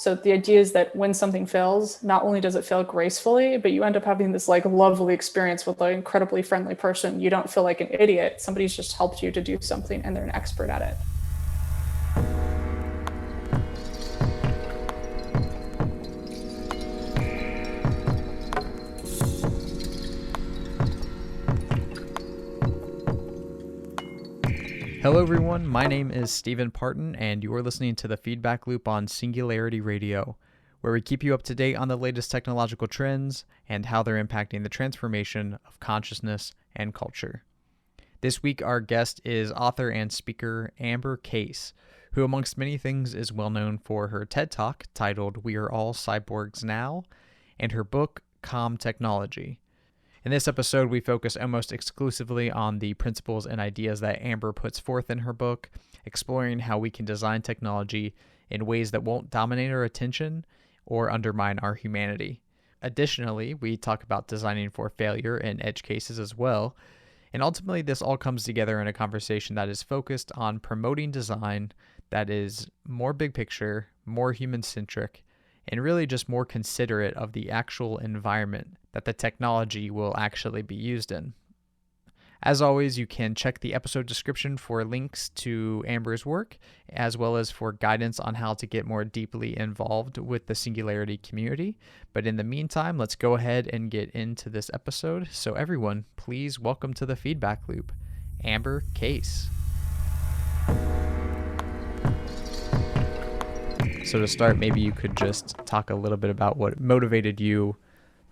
So the idea is that when something fails, not only does it fail gracefully, but you end up having this like lovely experience with an incredibly friendly person. You don't feel like an idiot. Somebody's just helped you to do something and they're an expert at it. Hello everyone, my name is Stephen Parton and you are listening to the Feedback Loop on Singularity Radio, where we keep you up to date on the latest technological trends and how they're impacting the transformation of consciousness and culture. This week our guest is author and speaker Amber Case, who amongst many things is well known for her TED-Talk titled Are All Cyborgs Now and her book Calm Technology. In this episode, we focus almost exclusively on the principles and ideas that Amber puts forth in her book, exploring how we can design technology in ways that won't dominate our attention or undermine our humanity. Additionally, we talk about designing for failure in edge cases as well. And ultimately, this all comes together in a conversation that is focused on promoting design that is more big picture, more human-centric, and really just more considerate of the actual environment that the technology will actually be used in. As always, you can check the episode description for links to Amber's work, as well as for guidance on how to get more deeply involved with the Singularity community. But in the meantime, let's go ahead and get into this episode. So everyone, please welcome to the Feedback Loop, Amber Case. So to start, maybe you could just talk a little bit about what motivated you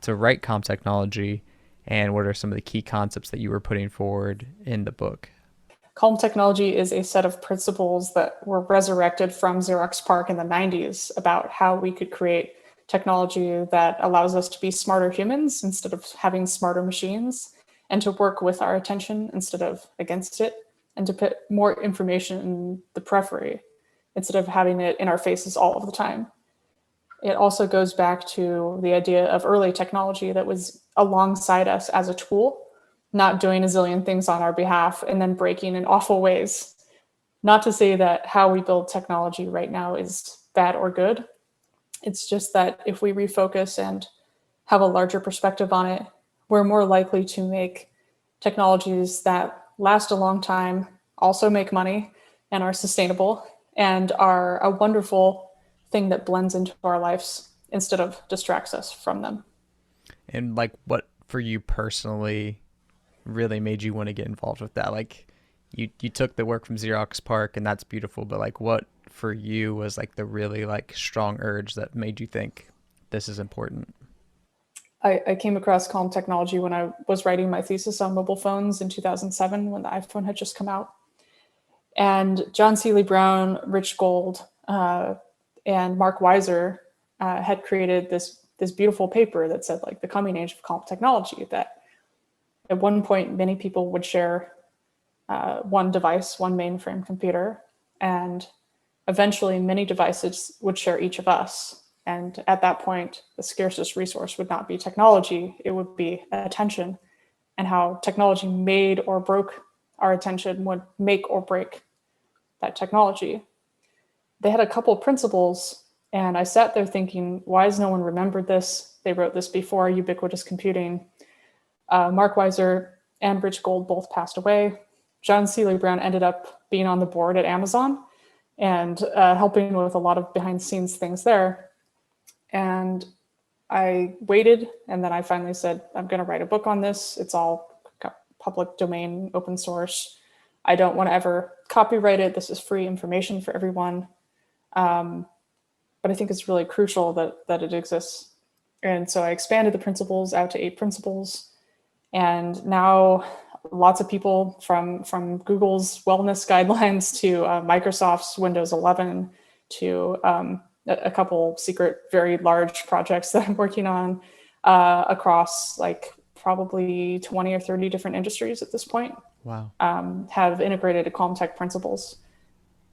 to write Calm Technology and what are some of the key concepts that you were putting forward in the book. Calm Technology is a set of principles that were resurrected from Xerox PARC in the 90s about how we could create technology that allows us to be smarter humans instead of having smarter machines, and to work with our attention instead of against it, and to put more information in the periphery instead of having it in our faces all of the time. It also goes back to the idea of early technology that was alongside us as a tool, not doing a zillion things on our behalf and then breaking in awful ways. Not to say that how we build technology right now is bad or good. It's just that if we refocus and have a larger perspective on it, we're more likely to make technologies that last a long time, also make money and are sustainable and are a wonderful thing that blends into our lives instead of distracts us from them. And like what for you personally really made you want to get involved with that? Like you took the work from Xerox PARC and that's beautiful, but like what for you was like the really like strong urge that made you think this is important? I came across Calm Technology when I was writing my thesis on mobile phones in 2007 when the iPhone had just come out. And John Seely Brown, Rich Gold, and Mark Weiser had created this beautiful paper that said like the coming age of calm technology, that at one point many people would share one device, one mainframe computer, and eventually many devices would share each of us. And at that point, the scarcest resource would not be technology, it would be attention, and how technology made or broke our attention would make or break that technology. They had a couple of principles, and I sat there thinking, why has no one remembered this? They wrote this before ubiquitous computing. Mark Weiser and Rich Gold both passed away. John Seely Brown ended up being on the board at Amazon and helping with a lot of behind the scenes things there. And I waited, and then I finally said, I'm going to write a book on this. It's all public domain, open source. I don't want to ever copyright it. This is free information for everyone. But I think it's really crucial that it exists. And so I expanded the principles out to 8 principles. And now lots of people from Google's wellness guidelines to Microsoft's Windows 11 to a couple secret, very large projects that I'm working on across like probably 20 or 30 different industries at this point. Wow. Have integrated Calm Tech principles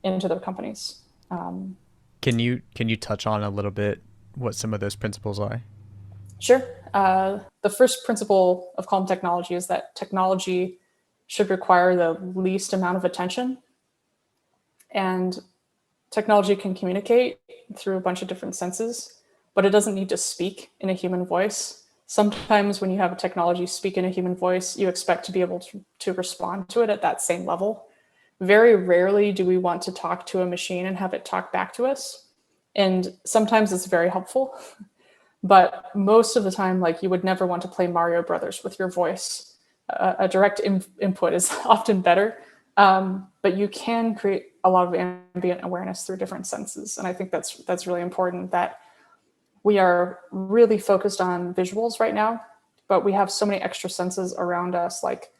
into their companies. Can you touch on a little bit what some of those principles are? Sure. The first principle of Calm Technology is that technology should require the least amount of attention. And technology can communicate through a bunch of different senses, but it doesn't need to speak in a human voice. Sometimes when you have a technology speak in a human voice, you expect to be able to respond to it at that same level. Very rarely do we want to talk to a machine and have it talk back to us. And sometimes it's very helpful, but most of the time, like, you would never want to play Mario Brothers with your voice. A direct input is often better, but you can create a lot of ambient awareness through different senses. And I think that's really important, that we are really focused on visuals right now, but we have so many extra senses around us, like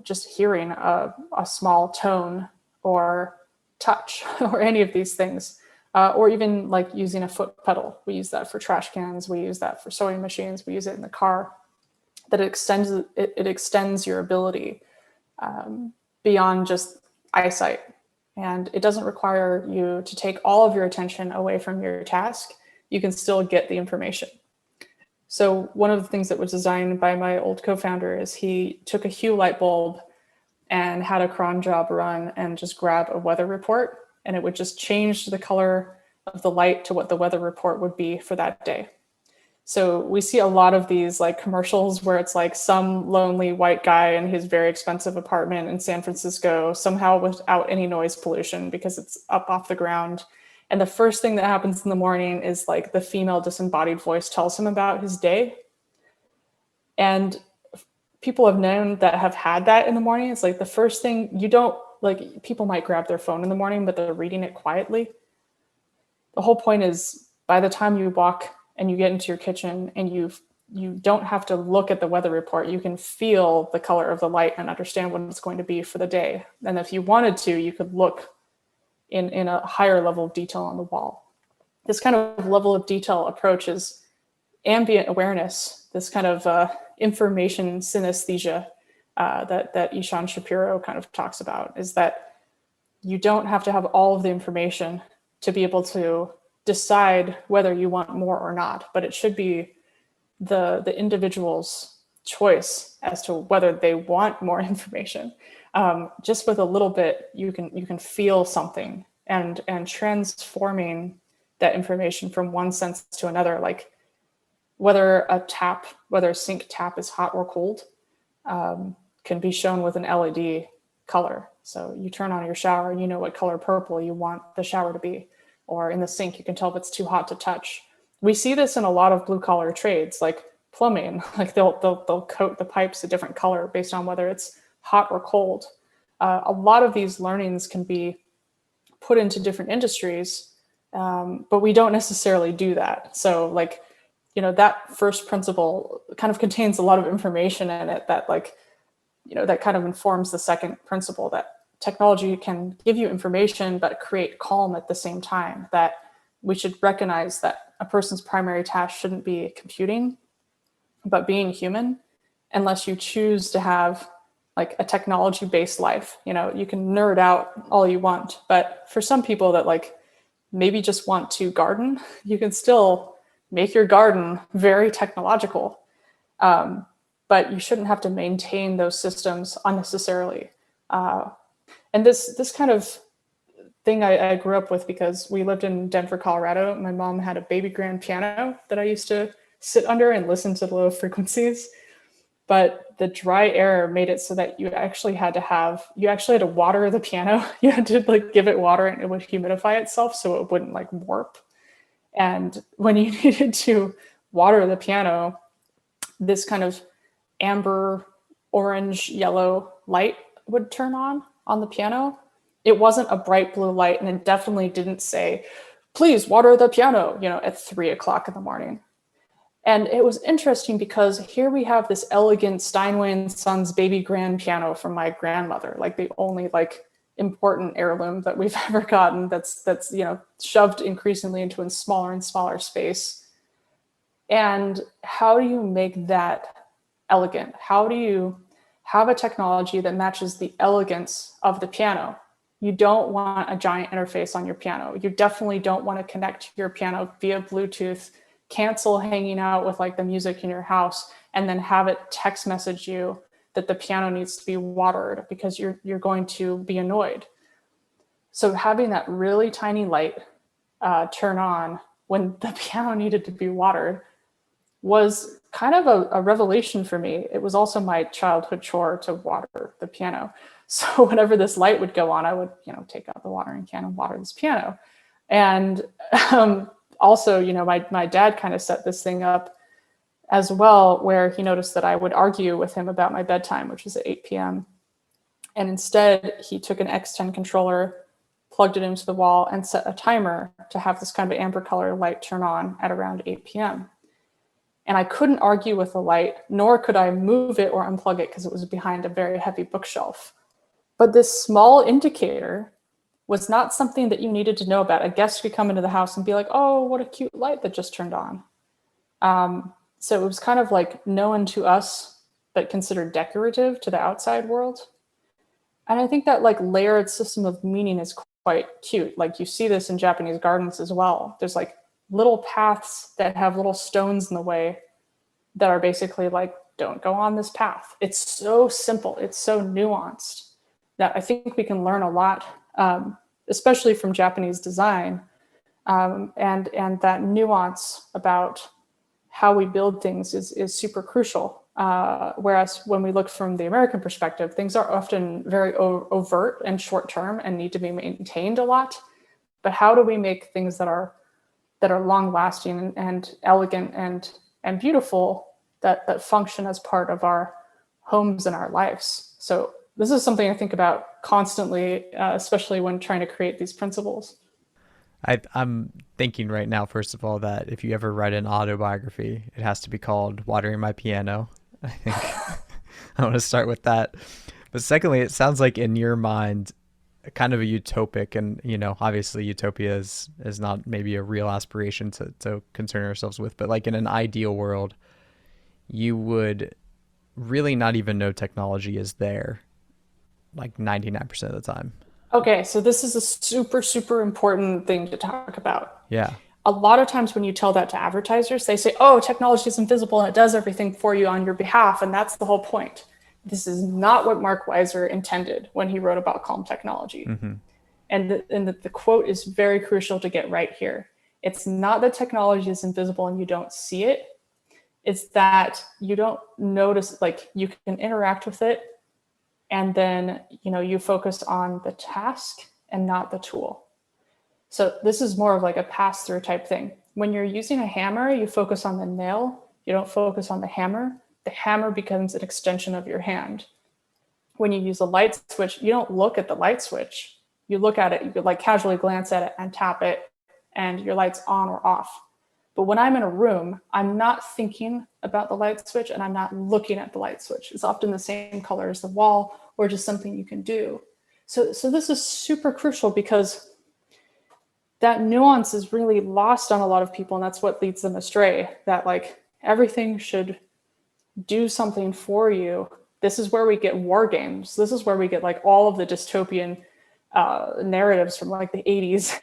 just hearing a small tone or touch or any of these things, or even like using a foot pedal. We use that for trash cans. We use that for sewing machines. We use it in the car. That it extends your ability beyond just eyesight. And it doesn't require you to take all of your attention away from your task. You can still get the information. So one of the things that was designed by my old co-founder is he took a Hue light bulb and had a cron job run and just grab a weather report, and it would just change the color of the light to what the weather report would be for that day. So we see a lot of these like commercials where it's like some lonely white guy in his very expensive apartment in San Francisco, somehow without any noise pollution because it's up off the ground. And the first thing that happens in the morning is like the female disembodied voice tells him about his day. And people have known that have had that in the morning. It's like the first thing, you don't, like, people might grab their phone in the morning, but they're reading it quietly. The whole point is, by the time you walk and you get into your kitchen and you don't have to look at the weather report, you can feel the color of the light and understand what it's going to be for the day. And if you wanted to, you could look in a higher level of detail on the wall. This kind of level of detail approach is ambient awareness, this kind of information synesthesia that Ishan Shapiro kind of talks about, is that you don't have to have all of the information to be able to decide whether you want more or not, but it should be the individual's choice as to whether they want more information. Just with a little bit, you can feel something, and transforming that information from one sense to another, like whether a sink tap is hot or cold, can be shown with an LED color. So you turn on your shower and you know what color purple you want the shower to be. Or in the sink, you can tell if it's too hot to touch. We see this in a lot of blue collar trades, like plumbing. Like they'll coat the pipes a different color based on whether it's hot or cold. A lot of these learnings can be put into different industries, but we don't necessarily do that. So like, that first principle kind of contains a lot of information in it that that kind of informs the second principle, that technology can give you information, but create calm at the same time. That we should recognize that a person's primary task shouldn't be computing, but being human, unless you choose to have like a technology-based life. You can nerd out all you want, but for some people that like maybe just want to garden, you can still make your garden very technological. But you shouldn't have to maintain those systems unnecessarily. And this kind of thing I grew up with because we lived in Denver, Colorado. My mom had a baby grand piano that I used to sit under and listen to the low frequencies. But the dry air made it so that you actually had to water the piano. You had to like give it water and it would humidify itself so it wouldn't like warp. And when you needed to water the piano, this kind of amber, orange, yellow light would turn on the piano. It wasn't a bright blue light, and it definitely didn't say, please water the piano, at 3:00 in the morning. And it was interesting because here we have this elegant Steinway & Sons baby grand piano from my grandmother, like the only like important heirloom that we've ever gotten that's shoved increasingly into a smaller and smaller space. And how do you make that elegant? How do you have a technology that matches the elegance of the piano? You don't want a giant interface on your piano. You definitely don't want to connect your piano via Bluetooth, cancel hanging out with like the music in your house, and then have it text message you that the piano needs to be watered because you're going to be annoyed. So having that really tiny light turn on when the piano needed to be watered was kind of a revelation for me. It was also my childhood chore to water the piano. So whenever this light would go on, I would, take out the watering can and water this piano. And also, my dad kind of set this thing up as well, where he noticed that I would argue with him about my bedtime, which was at 8 p.m. And instead, he took an X10 controller, plugged it into the wall, and set a timer to have this kind of amber color light turn on at around 8 p.m. And I couldn't argue with the light, nor could I move it or unplug it because it was behind a very heavy bookshelf. But this small indicator was not something that you needed to know about. A guest could come into the house and be like, oh, what a cute light that just turned on. So it was kind of like known to us, but considered decorative to the outside world. And I think that like layered system of meaning is quite cute. Like you see this in Japanese gardens as well. There's like little paths that have little stones in the way that are basically like, don't go on this path. It's so simple. It's so nuanced that I think we can learn a lot, especially from Japanese design, and that nuance about how we build things is super crucial. Whereas when we look from the American perspective, things are often very overt and short-term and need to be maintained a lot. But how do we make things that are long-lasting and elegant and beautiful that function as part of our homes and our lives? So this is something I think about constantly, especially when trying to create these principles. I'm thinking right now, first of all, that if you ever write an autobiography, it has to be called Watering My Piano. I think I want to start with that. But secondly, it sounds like in your mind, kind of a utopic, and obviously utopia is not maybe a real aspiration to concern ourselves with, but like in an ideal world, you would really not even know technology is there like 99% of the time. Okay, so this is a super, super important thing to talk about. Yeah. A lot of times when you tell that to advertisers, they say, oh, technology is invisible and it does everything for you on your behalf. And that's the whole point. This is not what Mark Weiser intended when he wrote about calm technology. Mm-hmm. And the quote is very crucial to get right here. It's not that technology is invisible and you don't see it. It's that you don't notice, like you can interact with it, and then you focus on the task and not the tool. So this is more of like a pass-through type thing. When you're using a hammer, you focus on the nail. You don't focus on the hammer. The hammer becomes an extension of your hand. When you use a light switch, you don't look at the light switch. You look at it, you could like casually glance at it and tap it, and your light's on or off. But when I'm in a room, I'm not thinking about the light switch and I'm not looking at the light switch. It's often the same color as the wall or just something you can do. So this is super crucial because that nuance is really lost on a lot of people, and that's what leads them astray, that like everything should do something for you. This is where we get war games. This is where we get like all of the dystopian narratives from like the 80s.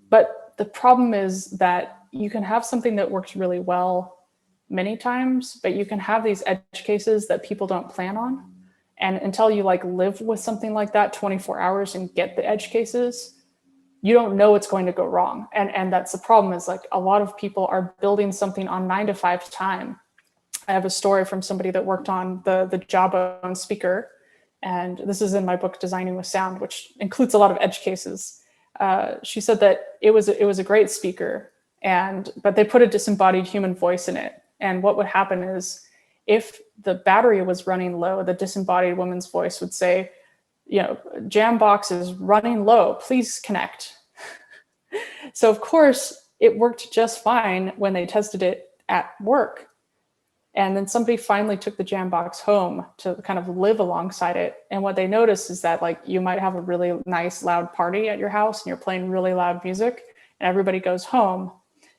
But the problem is that you can have something that works really well many times, but you can have these edge cases that people don't plan on. And until you like live with something like that 24 hours and get the edge cases, you don't know what's going to go wrong. And that's the problem, is like a lot of people are building something on 9 to 5 time. I have a story from somebody that worked on the Jawbone speaker. And this is in my book, Designing with Sound, which includes a lot of edge cases. She said that it was a great speaker, but they put a disembodied human voice in it. And what would happen is if the battery was running low, the disembodied woman's voice would say, Jambox is running low, please connect. So of course it worked just fine when they tested it at work. And then somebody finally took the Jambox home to kind of live alongside it. And what they noticed is that like you might have a really nice loud party at your house and you're playing really loud music and everybody goes home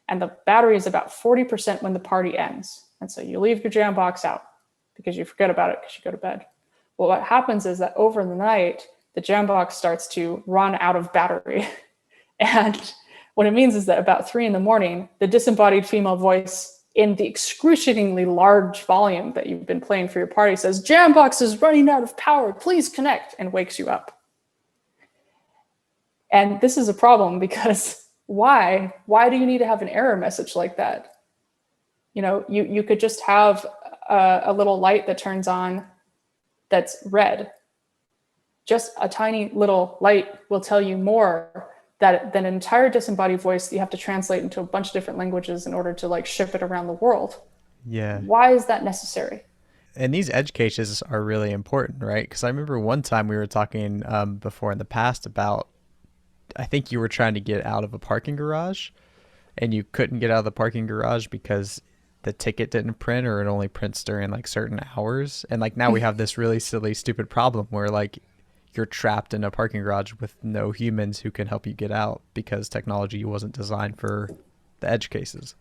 and the battery is about 40% when the party ends. And so you leave your Jambox out because you forget about it because you go to bed. Well, what happens is that over the night, the Jambox starts to run out of battery. And what it means is that about 3 a.m, the disembodied female voice in the excruciatingly large volume that you've been playing for your party says, Jambox is running out of power, please connect, and wakes you up. And this is a problem because why do you need to have an error message like that? You could just have a little light that turns on that's red. Just a tiny little light will tell you more than an entire disembodied voice that you have to translate into a bunch of different languages in order to like ship it around the world. Yeah. Why is that necessary? And these edge cases are really important, right? Because I remember one time we were talking before in the past about, I think you were trying to get out of a parking garage and you couldn't get out of the parking garage because the ticket didn't print, or it only prints during like certain hours. And like now we have this really silly, stupid problem where like you're trapped in a parking garage with no humans who can help you get out because technology wasn't designed for the edge cases.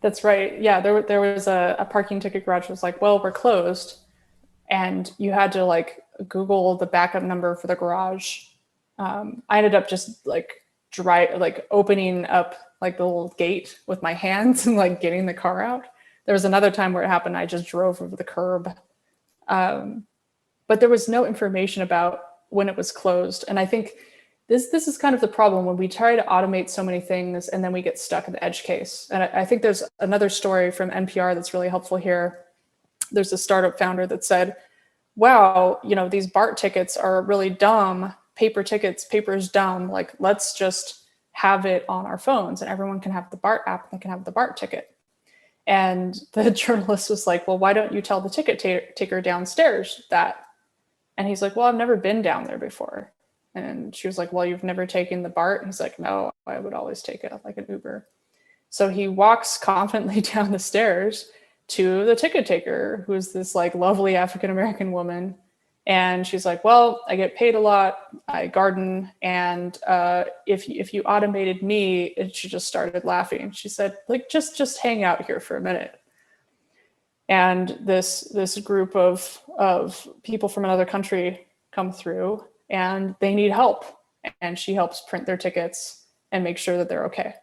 That's right. Yeah, there was a parking ticket garage that was like, well, we're closed. And you had to like Google the backup number for the garage. I ended up just like opening up like the little gate with my hands and like getting the car out. There was another time where it happened, I just drove over the curb. But there was no information about when it was closed. And I think this is kind of the problem when we try to automate so many things and then we get stuck in the edge case. And I think there's another story from NPR that's really helpful here. There's a startup founder that said, wow, these BART tickets are really dumb. Paper tickets, paper is dumb. Like, let's just have it on our phones and everyone can have the BART app and they can have the BART ticket. And the journalist was like, well, why don't you tell the ticket taker downstairs that? And he's like, well, I've never been down there before. And she was like, well, you've never taken the BART? And he's like, no, I would always take it like an Uber. So he walks confidently down the stairs to the ticket taker, who is this like lovely African-American woman. And she's like, well, I get paid a lot, I garden, and if you automated me, and she just started laughing. She said, like, just hang out here for a minute. And this group of people from another country come through and they need help. And she helps print their tickets and make sure that they're okay.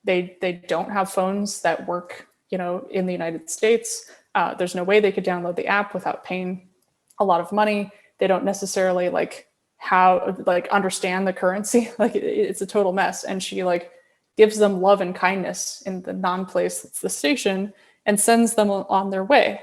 They don't have phones that work, in the United States. There's no way they could download the app without paying a lot of money. They don't necessarily understand the currency. Like it's a total mess. And she gives them love and kindness in the non-place that's the station and sends them on their way.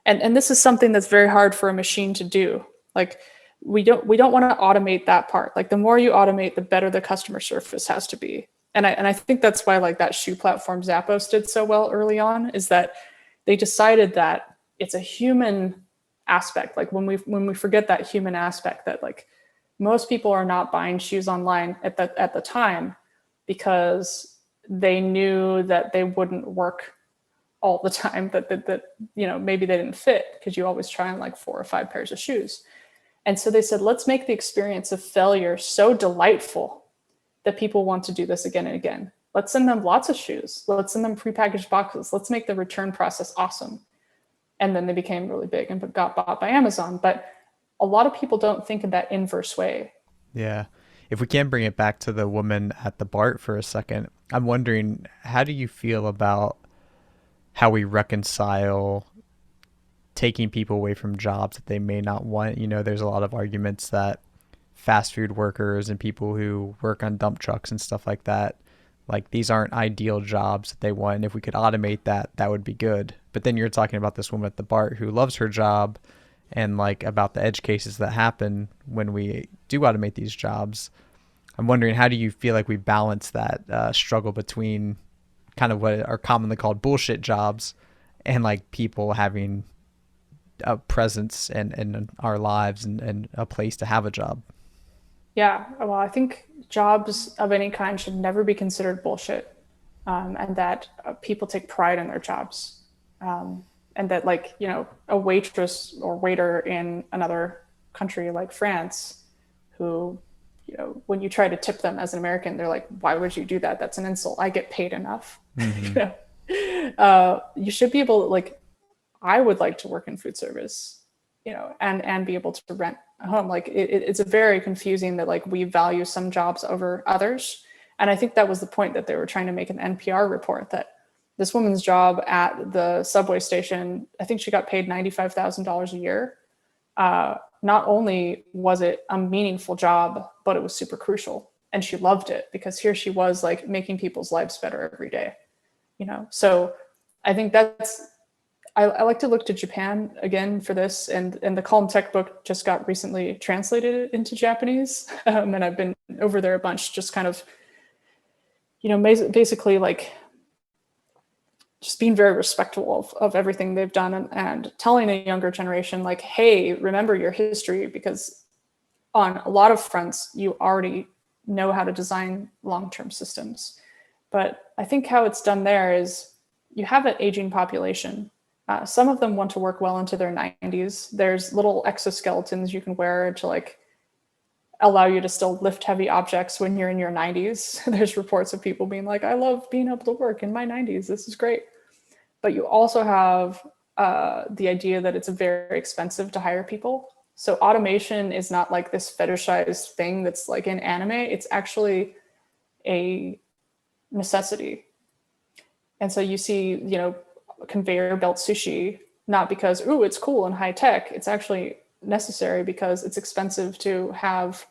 And this is something that's very hard for a machine to do. Like we don't want to automate that part. Like the more you automate, the better the customer service has to be. And I think that's why that shoe platform Zappos did so well early on, is that they decided that it's a human aspect. Like when we forget that human aspect, that most people are not buying shoes online at the time because they knew that they wouldn't work all the time, that maybe they didn't fit, because you always try on 4 or 5 pairs of shoes. And so they said, let's make the experience of failure so delightful that people want to do this again and again. Let's send them lots of shoes. Let's send them prepackaged boxes. Let's make the return process awesome. And then they became really big and got bought by Amazon. But a lot of people don't think in that inverse way. Yeah. If we can bring it back to the woman at the BART for a second, I'm wondering, how do you feel about how we reconcile taking people away from jobs that they may not want? There's a lot of arguments that fast food workers and people who work on dump trucks and stuff like that, these aren't ideal jobs that they want. And if we could automate that, that would be good. But then you're talking about this woman at the BART who loves her job, and about the edge cases that happen when we do automate these jobs. I'm wondering, how do you feel like we balance that struggle between kind of what are commonly called bullshit jobs and people having a presence in our lives and a place to have a job? Yeah, well, I think jobs of any kind should never be considered bullshit, and that people take pride in their jobs, and that a waitress or waiter in another country like France, who when you try to tip them as an American, they're like, why would you do that? That's an insult. I get paid enough. Mm-hmm. You should be able I would like to work in food service, and be able to rent a home. It's a very confusing that we value some jobs over others. And I think that was the point that they were trying to make in the NPR report, that this woman's job at the subway station, I think she got paid $95,000 a year. not only was it a meaningful job, but it was super crucial. And she loved it because here she was like making people's lives better every day, you know? So I think I like to look to Japan again for this, and the Calm Tech book just got recently translated into Japanese. And I've been over there a bunch, just kind of, you know, basically like just being very respectful of everything they've done, and telling a younger generation like, hey, remember your history, because on a lot of fronts, you already know how to design long-term systems. But I think how it's done there is you have an aging population. Some of them want to work well into their 90s. There's little exoskeletons you can wear to like allow you to still lift heavy objects when you're in your 90s. There's reports of people being like, I love being able to work in my 90s. This is great. But you also have the idea that it's very expensive to hire people. So automation is not like this fetishized thing that's like in anime. It's actually a necessity. And so you see, you know, conveyor belt sushi, not because, ooh, it's cool and high tech. It's actually necessary because it's expensive to have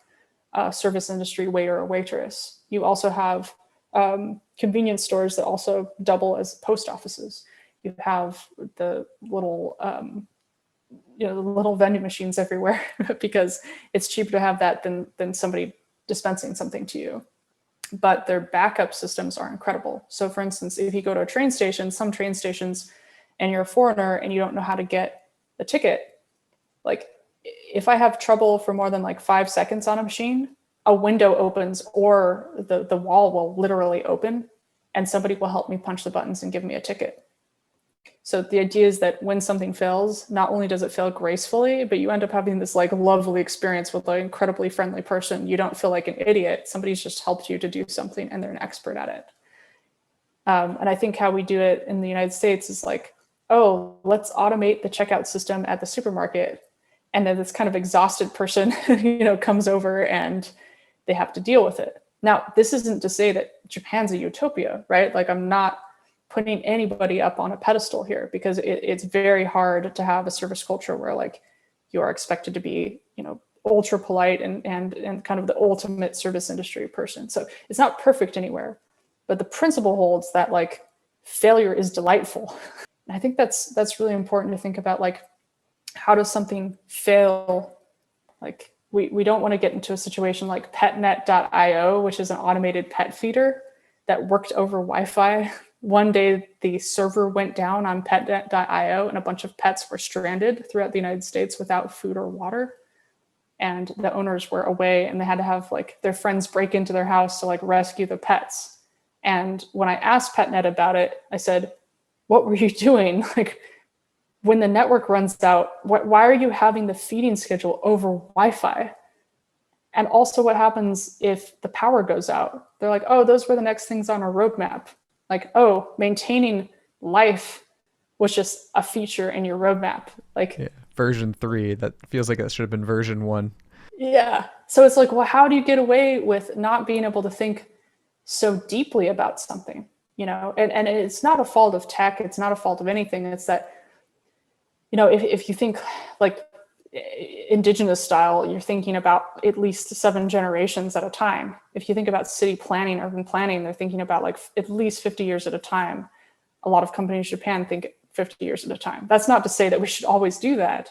a service industry waiter or waitress. You also have convenience stores that also double as post offices. You have the little, you know, the little vending machines everywhere because it's cheaper to have that than somebody dispensing something to you. But their backup systems are incredible. So for instance, if you go to a train station, some train stations, and you're a foreigner and you don't know how to get a ticket, like if I have trouble for more than like 5 seconds on a machine, a window opens or the wall will literally open and somebody will help me punch the buttons and give me a ticket. So the idea is that when something fails, not only does it fail gracefully, but you end up having this like lovely experience with an incredibly friendly person. You don't feel like an idiot. Somebody's just helped you to do something and they're an expert at it. And I think how we do it in the United States is like, oh, let's automate the checkout system at the supermarket. And then this kind of exhausted person, you know, comes over and they have to deal with it. Now, this isn't to say that Japan's a utopia, right? Like I'm not putting anybody up on a pedestal here, because it's very hard to have a service culture where like you are expected to be, you know, ultra polite and kind of the ultimate service industry person. So it's not perfect anywhere, but the principle holds that like failure is delightful. And I think that's really important to think about, like, how does something fail? Like we don't want to get into a situation like petnet.io, which is an automated pet feeder that worked over Wi-Fi. One day the server went down on petnet.io and a bunch of pets were stranded throughout the United States without food or water. And the owners were away and they had to have like their friends break into their house to like rescue the pets. And when I asked PetNet about it, I said, what were you doing? Like when the network runs out, why are you having the feeding schedule over Wi-Fi? And also what happens if the power goes out? They're like, oh, those were the next things on our roadmap. Like, oh, maintaining life was just a feature in your roadmap. Like version 3, that feels like that should have been version 1. Yeah. So it's like, well, how do you get away with not being able to think so deeply about something, you know? And it's not a fault of tech. It's not a fault of anything. It's that, you know, if you think like indigenous style, you're thinking about at least 7 generations at a time. If you think about city planning, urban planning, they're thinking about like at least 50 years at a time. A lot of companies in Japan think 50 years at a time. That's not to say that we should always do that.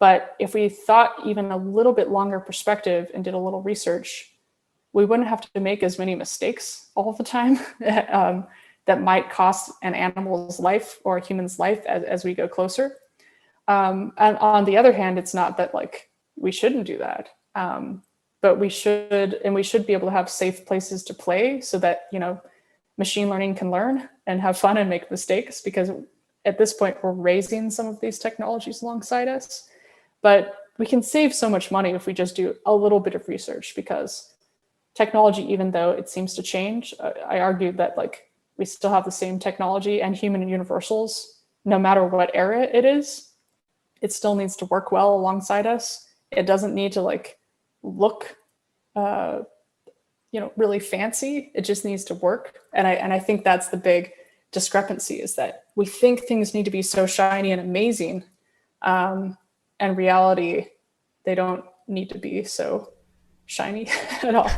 But if we thought even a little bit longer perspective and did a little research, we wouldn't have to make as many mistakes all the time that might cost an animal's life or a human's life as we go closer. And on the other hand, it's not that like we shouldn't do that, but we should, and we should be able to have safe places to play so that, you know, machine learning can learn and have fun and make mistakes, because at this point we're raising some of these technologies alongside us. But we can save so much money if we just do a little bit of research, because technology, even though it seems to change, I argue that like we still have the same technology and human universals, no matter what era it is. It still needs to work well alongside us. It doesn't need to like look, you know, really fancy. It just needs to work. And I think that's the big discrepancy, is that we think things need to be so shiny and amazing, and reality They don't need to be so shiny at all.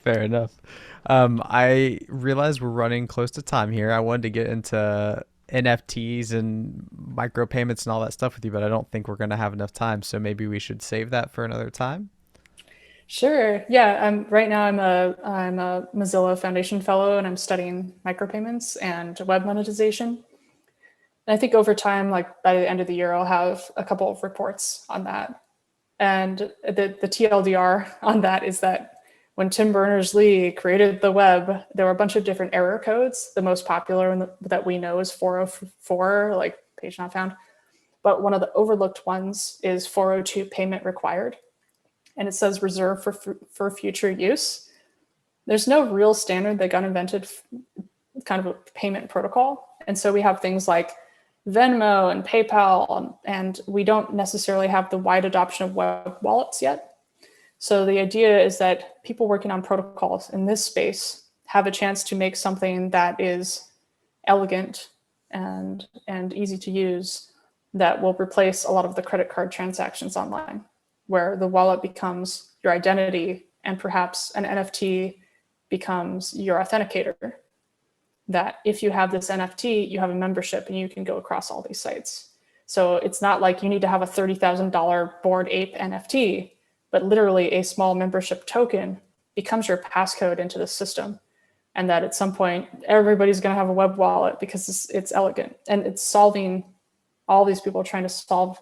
Fair enough. I realize we're running close to time here. I wanted to get into NFTs and micropayments and all that stuff with you, but I don't think we're going to have enough time. So maybe we should save that for another time. Sure. Yeah. Right now I'm a Mozilla Foundation Fellow, and I'm studying micropayments and web monetization. And I think over time, like by the end of the year, I'll have a couple of reports on that. And the TLDR on that is that when Tim Berners-Lee created the web, there were a bunch of different error codes. The most popular that we know is 404, like page not found. But one of the overlooked ones is 402, payment required. And it says reserved for future use. There's no real standard that got invented, kind of a payment protocol. And so we have things like Venmo and PayPal, and we don't necessarily have the wide adoption of web wallets yet. So the idea is that people working on protocols in this space have a chance to make something that is elegant and easy to use that will replace a lot of the credit card transactions online, where the wallet becomes your identity and perhaps an NFT becomes your authenticator. That if you have this NFT, you have a membership and you can go across all these sites. So it's not like you need to have a $30,000 Bored Ape NFT, but literally a small membership token becomes your passcode into the system. And that at some point, everybody's going to have a web wallet because it's elegant. And it's solving all these people trying to solve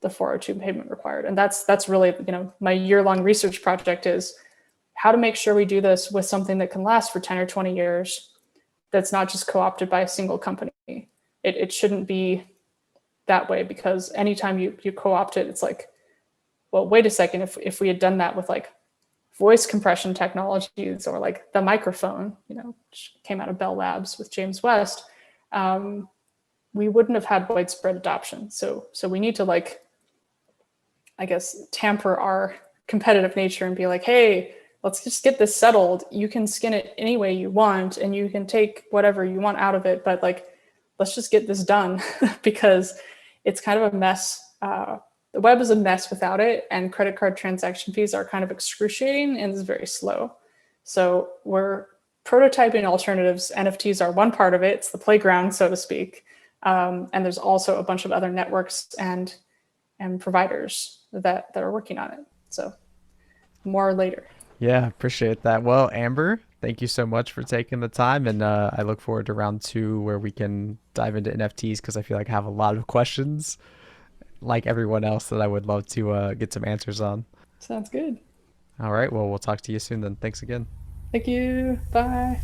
the 402 payment required. And that's really, my year-long research project is how to make sure we do this with something that can last for 10 or 20 years, that's not just co-opted by a single company. It shouldn't be that way, because anytime you co-opt it, it's like, well, wait a second, if we had done that with like voice compression technologies or like the microphone, which came out of Bell Labs with James West, we wouldn't have had widespread adoption. So we need to, like, I guess, tamper our competitive nature and be like, hey, let's just get this settled. You can skin it any way you want and you can take whatever you want out of it, but like, let's just get this done because it's kind of a mess. The web is a mess without it, and credit card transaction fees are kind of excruciating and is very slow. So we're prototyping alternatives. NFTs are one part of it. It's the playground, so to speak. And there's also a bunch of other networks and providers that are working on it. So more later. Yeah, appreciate that. Well, Amber, thank you so much for taking the time. And I look forward to round 2 where we can dive into NFTs, because I feel like I have a lot of questions, like everyone else, that I would love to get some answers on. Sounds good. All right. Well, we'll talk to you soon then. Thanks again. Thank you. Bye.